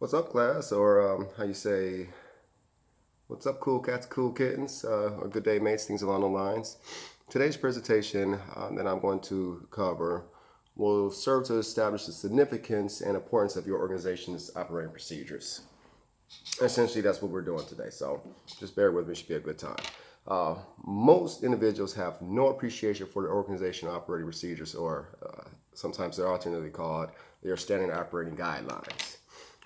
What's up, class? Or how you say, what's up, cool cats, cool kittens, or good day, mates, things along the lines. Today's presentation that I'm going to cover will serve to establish the significance and importance of your organization's operating procedures. Essentially, that's what we're doing today, so just bear with me, it should be a good time. Most individuals have no appreciation for the organizational operating procedures, or sometimes they're alternately called their standard operating guidelines,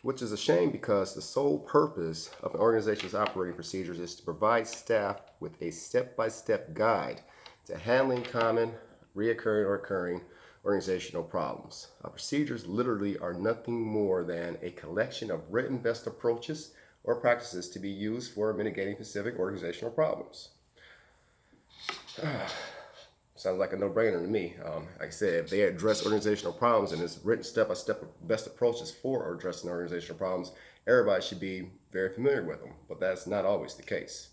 which is a shame because the sole purpose of an organization's operating procedures is to provide staff with a step-by-step guide to handling common, reoccurring, or occurring organizational problems. Procedures literally are nothing more than a collection of written best approaches or practices to be used for mitigating specific organizational problems. Sounds like a no-brainer to me. Like I said, if they address organizational problems and it's written step-by-step best approaches for addressing organizational problems, everybody should be very familiar with them. But that's not always the case.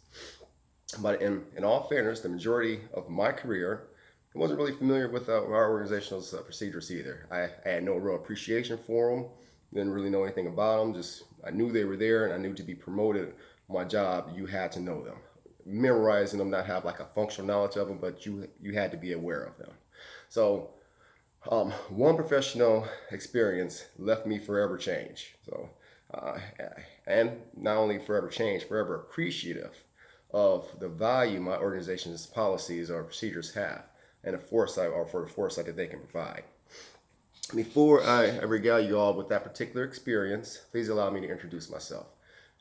But in all fairness, the majority of my career, I wasn't really familiar with our organizational procedures either. I had no real appreciation for them. Didn't really know anything about them. Just I knew they were there, and I knew to be promoted on my job, you had to know them. Memorizing them, not have like a functional knowledge of them, but you had to be aware of them. So one professional experience left me forever changed. So and not only forever changed, forever appreciative of the value my organization's policies or procedures have, and the foresight or for the foresight that they can provide. Before I regale you all with that particular experience, please allow me to introduce myself.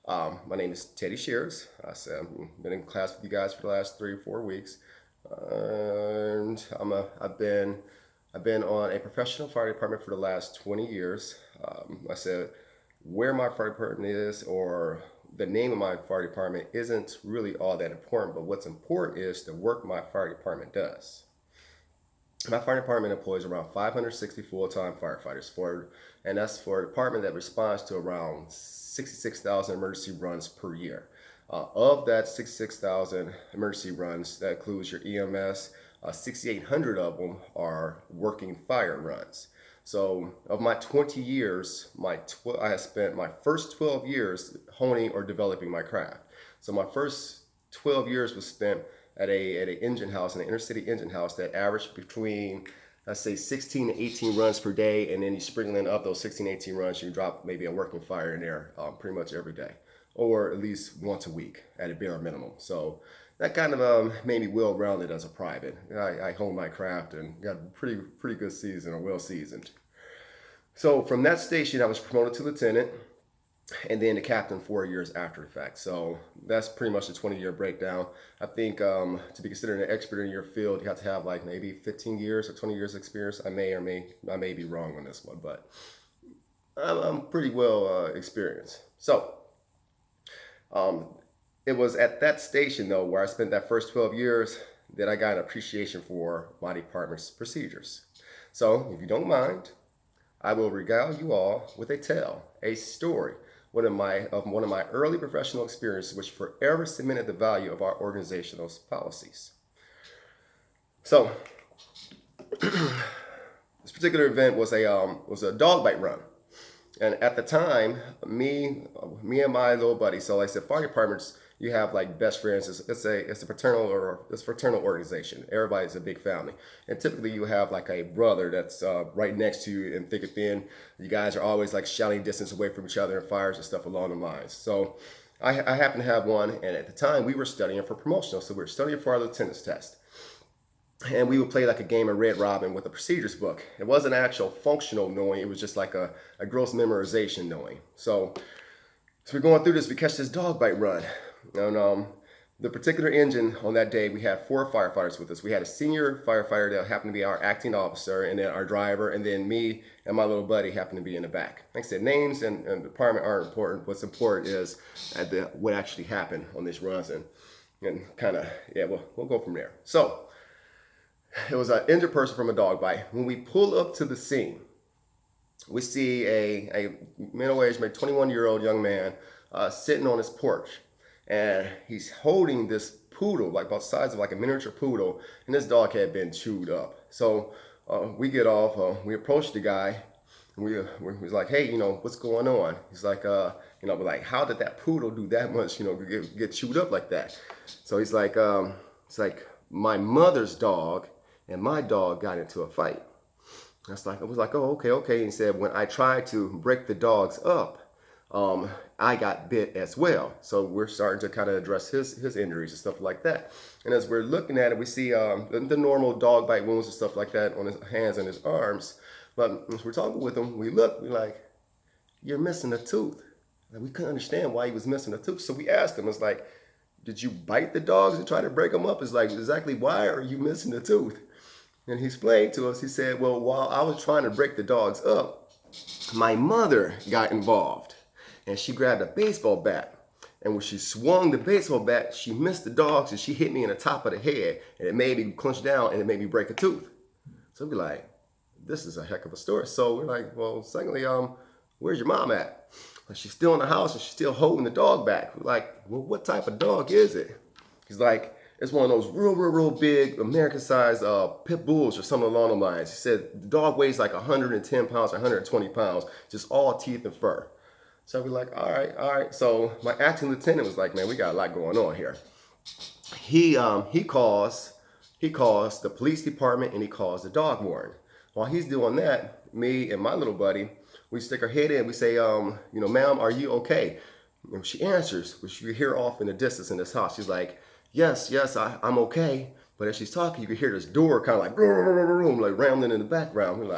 My name is Teddy Sheares. I've been in class with you guys for the last 3 or 4 weeks, and I've been on a professional fire department for the last 20 years. I said where my fire department is or the name of my fire department isn't really all that important, but what's important is the work my fire department does. My fire department employs around 560 full-time firefighters, and that's for a department that responds to around 66,000 emergency runs per year. Of that 66,000 emergency runs, that includes your EMS. 6,800 of them are working fire runs. So of my 20 years, I have spent my first 12 years honing or developing my craft. So my first 12 years was spent at an engine house, an inner city engine house that averaged between, let's say, 16 to 18 runs per day, and then you sprinkle in up those 16, 18 runs, you drop maybe a working fire in there pretty much every day, or at least once a week at a bare minimum. So that kind of made me well-rounded as a private. I honed my craft and got a pretty good season, or well-seasoned. So from that station, I was promoted to lieutenant, and then the captain 4 years after the fact. So that's pretty much the 20-year breakdown. I think to be considered an expert in your field, you have to have like maybe 15 years or 20 years experience. I may be wrong on this one, but I'm pretty well experienced. So it was at that station though where I spent that first 12 years that I got an appreciation for my department's procedures. So if you don't mind, I will regale you all with a tale, a story, one of my early professional experiences, which forever cemented the value of our organizational policies. So, this particular event was a dog bite run, and at the time, me and my little buddy. So, like I said, fire departments, you have like best friends. It's a fraternal organization. Everybody's a big family, and typically you have like a brother that's right next to you in thick and thin. You guys are always like shouting distance away from each other in fires and stuff along the lines. So I happen to have one, and at the time we were studying for promotional, so we were studying for our lieutenant's test. And we would play like a game of Red Robin with a procedures book. It wasn't actual functional knowing, it was just like a gross memorization knowing. So we're going through this, we catch this dog bite run. And the particular engine on that day, we had 4 firefighters with us. We had a senior firefighter that happened to be our acting officer, and then our driver, and then me and my little buddy happened to be in the back. Like I said, names and department aren't important. What's important is what actually happened on these runs, and kind of, yeah, we'll go from there. So it was an injured person from a dog bite. When we pull up to the scene, we see a middle-aged, maybe 21-year-old young man sitting on his porch. And he's holding this poodle, like about the size of like a miniature poodle, and this dog had been chewed up. So we get off, we approach the guy, We was like, hey, what's going on? He's like, but like, how did that poodle do that much, get chewed up like that? So he's like, it's like my mother's dog and my dog got into a fight. I was like, oh, okay, okay. And he said, when I tried to break the dogs up, I got bit as well. So we're starting to kind of address his injuries and stuff like that. And as we're looking at it, we see the normal dog bite wounds and stuff like that on his hands and his arms. But as we're talking with him, we're like, you're missing a tooth. And we couldn't understand why he was missing a tooth. So we asked him, it's like, did you bite the dogs and try to break them up? It's like, exactly why are you missing a tooth? And he explained to us, he said, well, while I was trying to break the dogs up, my mother got involved. And she grabbed a baseball bat. And when she swung the baseball bat, she missed the dogs and she hit me in the top of the head. And it made me clench down and it made me break a tooth. So we're like, this is a heck of a story. So we're like, well, secondly, where's your mom at? And she's still in the house and she's still holding the dog back. We're like, well, what type of dog is it? He's like, it's one of those real big American-sized pit bulls or something along the lines. He said the dog weighs like 110 pounds, 120 pounds, just all teeth and fur. So we're like, all right. So my acting lieutenant was like, man, we got a lot going on here. He calls the police department and he calls the dog warden. While he's doing that, me and my little buddy, we stick our head in. We say, ma'am, are you okay? And she answers, which you hear off in the distance in this house. She's like, yes, I'm okay. But as she's talking, you can hear this door kind of like, like rambling in the background.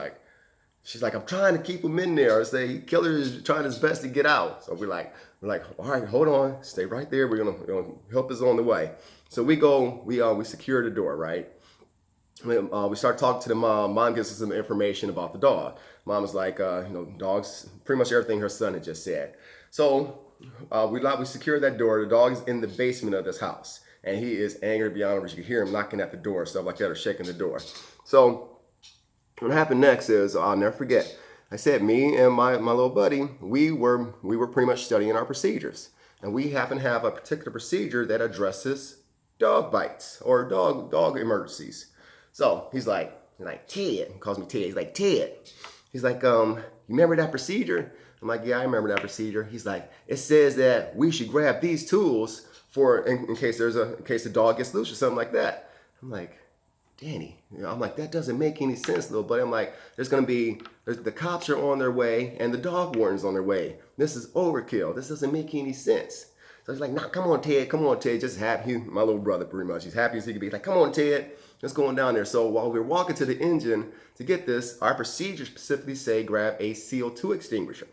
She's like, I'm trying to keep him in there. I say, killer is trying his best to get out. So we're like, all right, hold on, stay right there. We're gonna help is on the way. So we go, we secure the door, right? We start talking to the mom. Mom gives us some information about the dog. Mom is like, dogs, pretty much everything her son had just said. So we secure that door. The dog is in the basement of this house. And he is angry beyond words. You can hear him knocking at the door, stuff like that, or shaking the door. So what happened next is, I'll never forget, I said me and my little buddy, we were pretty much studying our procedures. And we happen to have a particular procedure that addresses dog bites or dog emergencies. So he's like Ted, he calls me Ted. He's like, Ted. He's like, you remember that procedure? I'm like, yeah, I remember that procedure. He's like, it says that we should grab these tools for in case the dog gets loose or something like that. I'm like, Danny, I'm like, that doesn't make any sense, little buddy. I'm like, the cops are on their way and the dog warden's on their way. This is overkill. This doesn't make any sense. So he's like, nah, come on, Ted, just happy. My little brother, pretty much. He's happy as he can be. He's like, come on, Ted, let's go on down there. So while we're walking to the engine to get this, our procedures specifically say grab a CO2 extinguisher.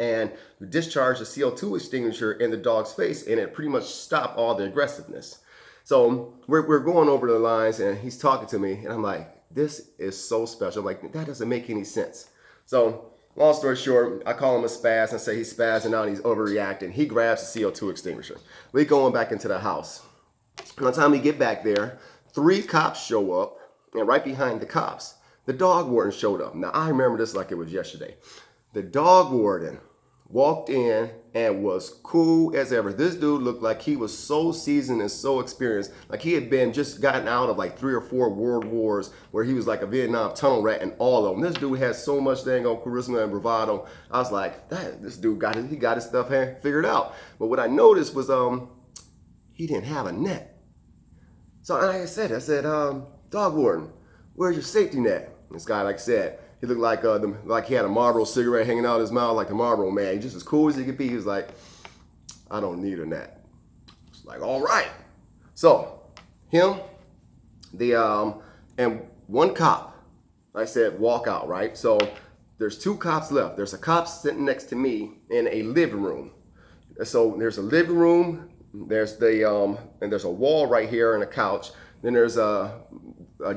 And we discharge the CO2 extinguisher in the dog's face and it pretty much stopped all the aggressiveness. So we're going over the lines and he's talking to me and I'm like, this is so special. I'm like, that doesn't make any sense. So long story short, I call him a spaz and say he's spazzing out and he's overreacting. He grabs the CO2 extinguisher. We going back into the house. By the time we get back there, 3 cops show up and right behind the cops, the dog warden showed up. Now I remember this like it was yesterday. The dog warden walked in and was cool as ever. This dude looked like he was so seasoned and so experienced. Like he had just gotten out of like 3 or 4 world wars where he was like a Vietnam tunnel rat and all of them. This dude had so much dang on charisma and bravado. I was like, this dude got his stuff figured out. But what I noticed was he didn't have a net. So like I said, dog warden, where's your safety net? This guy, like I said, he looked like he had a Marlboro cigarette hanging out of his mouth like the Marlboro man. He just as cool as he could be. He was like, I don't need a net. It's like, all right. So him, and 1 cop, like I said, walk out, right? So there's 2 cops left. There's a cop sitting next to me in a living room. So there's a living room. There's and there's a wall right here and a couch. Then there's a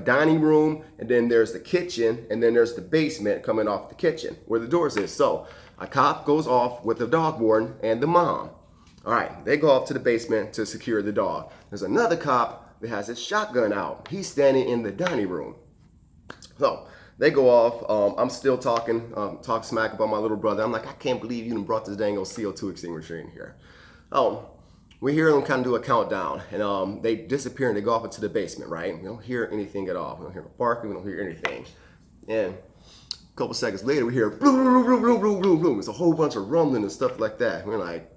dining room, and then there's the kitchen, and then there's the basement coming off the kitchen where the doors is. So a cop goes off with the dog warden and the mom. All right, they go off to the basement to secure the dog. There's another cop that has his shotgun out. He's standing in the dining room. So they go off. I'm still talk smack about my little brother. I'm like, I can't believe you brought this dang old CO2 extinguisher in here. We hear them kind of do a countdown, and they disappear and they go off into the basement, right? We don't hear anything at all. We don't hear no barking, we don't hear anything. And couple seconds later, we hear boom, boom, boom, boom, boom, boom, boom. It's a whole bunch of rumbling and stuff like that. We're like,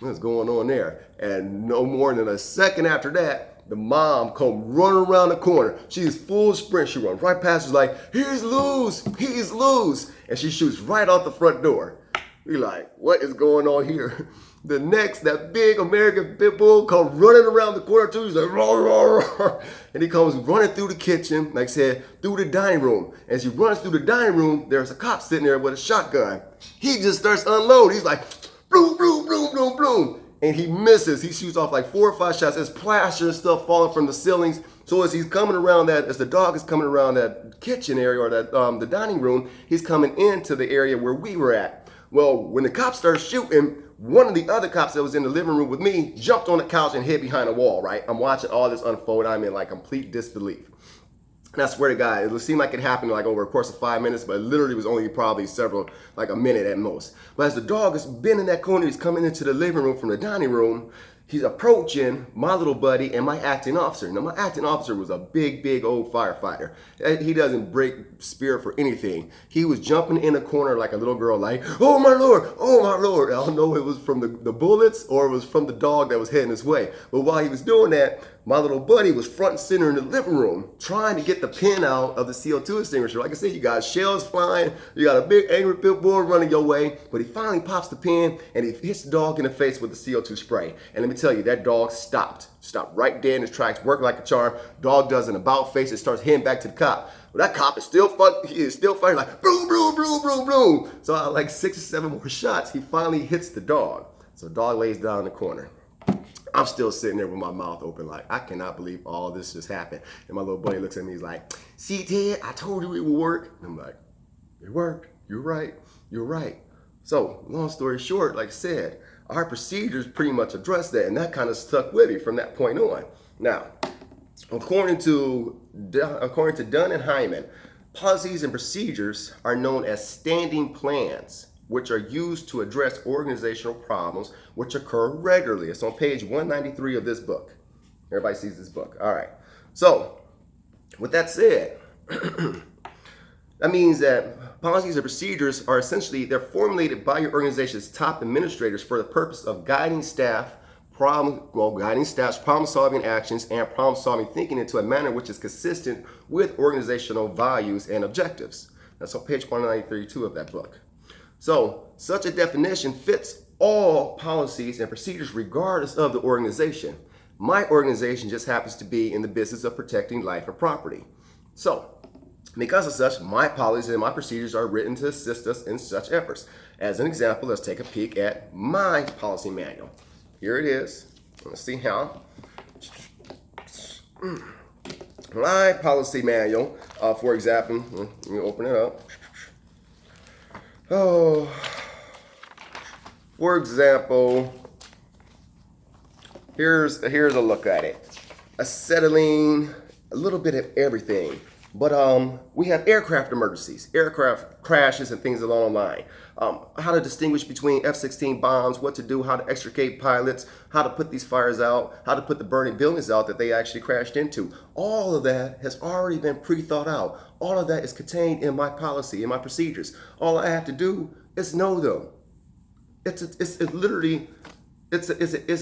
what's going on there? And no more than a second after that, the mom come running around the corner. She's full sprint. She runs right past us like, he's loose, he's loose. And she shoots right out the front door. We're like, what is going on here? The next, that big American pit bull comes running around the corner too. He's like, roar, roar, roar. And he comes running through the kitchen, like I said, through the dining room. As he runs through the dining room, there's a cop sitting there with a shotgun. He just starts to unload. He's like, bloom, bloom, bloom, bloom, bloom. And he misses. He shoots off like 4 or 5 shots. There's plaster and stuff falling from the ceilings. So as he's coming around that, as the dog is coming around that kitchen area or that the dining room, he's coming into the area where we were at. Well, when the cops started shooting, one of the other cops that was in the living room with me jumped on the couch and hid behind a wall, right? I'm watching all this unfold. I'm in like complete disbelief. And I swear to God, it seemed like it happened like over a course of 5 minutes, but it literally was only probably like a minute at most. But as the dog has been in that corner, he's coming into the living room from the dining room, he's approaching my little buddy and my acting officer. Now, my acting officer was a big, big old firefighter. He doesn't break spirit for anything. He was jumping in a corner like a little girl, like, oh my Lord, oh my Lord. I don't know if it was from the bullets or it was from the dog that was heading his way. But while he was doing that, my little buddy was front and center in the living room trying to get the pin out of the CO2 extinguisher. Like I said, you got shells flying, you got a big angry pit bull running your way, but he finally pops the pin and he hits the dog in the face with the CO2 spray. And let me tell you, that dog stopped right dead in his tracks, working like a charm. Dog does an about face and starts heading back to the cop. But that cop is still fighting like boom, boom, boom, boom, boom. So like 6 or 7 more shots, he finally hits the dog. So the dog lays down in the corner. I'm still sitting there with my mouth open like, I cannot believe all this just happened. And my little buddy looks at me, he's like, see Ted, I told you it would work. And I'm like, it worked, you're right, you're right. So long story short, like I said, our procedures pretty much addressed that, and that kind of stuck with me from that point on. Now, according to Dunn and Hyman, policies and procedures are known as standing plans, which are used to address organizational problems which occur regularly. It's on page 193 of this book. Everybody sees this book. All right. So, with that said, that means that policies and procedures are essentially, they're formulated by your organization's top administrators for the purpose of guiding staff's problem-solving actions and problem-solving thinking into a manner which is consistent with organizational values and objectives. That's on page 193 of that book. So, such a definition fits all policies and procedures regardless of the organization. My organization just happens to be in the business of protecting life and property. So, because of such, my policies and my procedures are written to assist us in such efforts. As an example, let's take a peek at my policy manual. Here it is. Let's see how. My policy manual, for example, let me open it up. Oh, for example, here's a look at it. Acetylene, a little bit of everything. But we have aircraft emergencies, aircraft crashes and things along the line. How to distinguish between F-16 bombs, what to do, how to extricate pilots, how to put these fires out, how to put the burning buildings out that they actually crashed into. All of that has already been pre-thought out. All of that is contained in my policy, in my procedures. All I have to do is know them. It's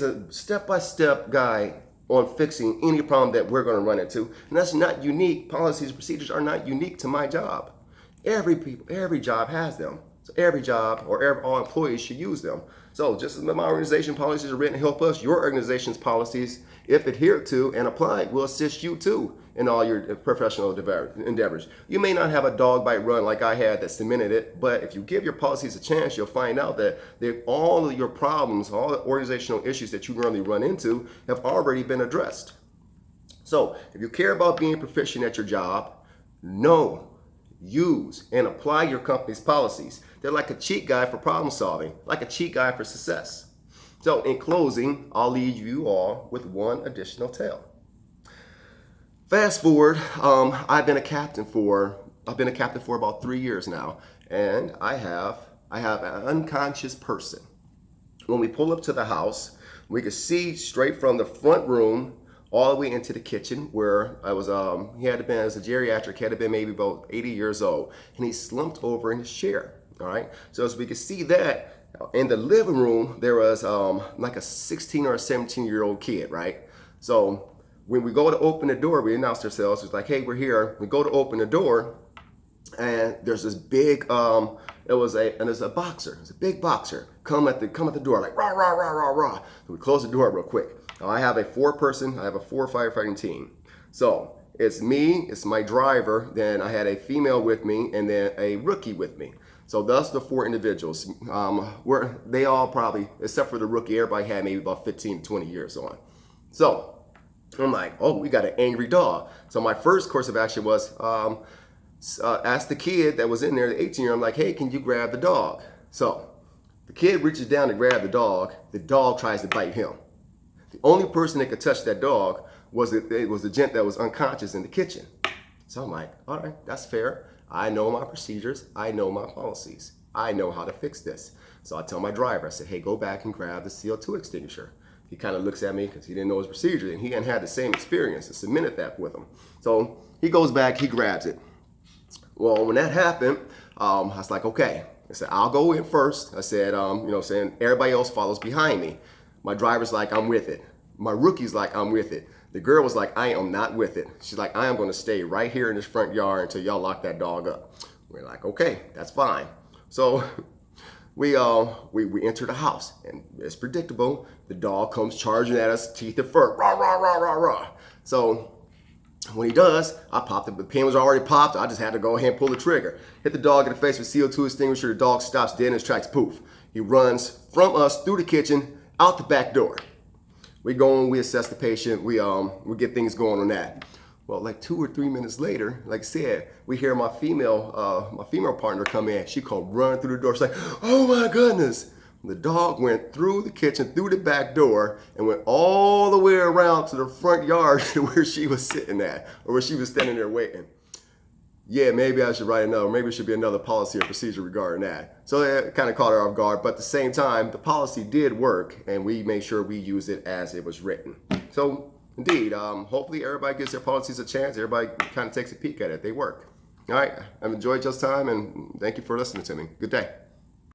a step-by-step guide on fixing any problem that we're going to run into. And that's not unique. Policies and procedures are not unique to my job. Every job has them. So every job or all employees should use them. So just as my organization policies are written to help us, your organization's policies, if adhered to and applied, will assist you too in all your professional endeavors. You may not have a dog bite run like I had that cemented it, but if you give your policies a chance, you'll find out that all of your problems, all the organizational issues that you normally run into have already been addressed. So if you care about being proficient at your job, know, use, and apply your company's policies. They're like a cheat guide for problem solving, like a cheat guide for success. So in closing, I'll leave you all with one additional tale. Fast forward, I've been a captain for about 3 years now, and I have an unconscious person. When we pull up to the house, we can see straight from the front room all the way into the kitchen where I was, he had been, as a geriatric, had been maybe about 80 years old, and he slumped over in his chair. All right. So as we could see that in the living room, there was like a 16 or a 17-year-old kid, right? So when we go to open the door, we announced ourselves. It's like, hey, we're here. We go to open the door, and there's this big, there's a boxer. It's a big boxer. Come at the door like rah rah rah rah rah. So we close the door real quick. Now I have a four firefighting team. So it's me, it's my driver, then I had a female with me, and then a rookie with me. So thus the four individuals. They all probably, except for the rookie, everybody had maybe about 15 to 20 years on. So I'm like, oh, we got an angry dog. So my first course of action was ask the kid that was in there, the 18-year-old, I'm like, hey, can you grab the dog? So the kid reaches down to grab the dog tries to bite him. The only person that could touch that dog was the gent that was unconscious in the kitchen. So I'm like, all right, that's fair. I know my procedures. I know my policies. I know how to fix this. So I tell my driver, I said, hey, go back and grab the CO2 extinguisher. He kind of looks at me because he didn't know his procedure, and he hadn't had the same experience. I submitted that with him. So he goes back, he grabs it. Well, when that happened, I was like, okay. I said, I'll go in first. I said, saying everybody else follows behind me. My driver's like, I'm with it. My rookie's like, I'm with it. The girl was like, I am not with it. She's like, I am going to stay right here in this front yard until y'all lock that dog up. We're like, okay, that's fine. So we enter the house, and it's predictable. The dog comes charging at us, teeth and fur, rah, rah, rah, rah, rah. So when he does, I popped it. The pin was already popped. I just had to go ahead and pull the trigger. Hit the dog in the face with CO2 extinguisher. The dog stops dead in his tracks. Poof. He runs from us through the kitchen, out the back door. We go and we assess the patient. We get things going on that. Well, like 2 or 3 minutes later, like I said, we hear my female partner come in. She called running through the door. She's like, oh my goodness. The dog went through the kitchen, through the back door, and went all the way around to the front yard to where she was sitting at, or where she was standing there waiting. Yeah, maybe I should write another, maybe it should be another policy or procedure regarding that. So it kind of caught her off guard, but at the same time, the policy did work, and we made sure we use it as it was written. So indeed, hopefully everybody gives their policies a chance. Everybody kind of takes a peek at it. They work. All right, I've enjoyed your time, and thank you for listening to me. Good day.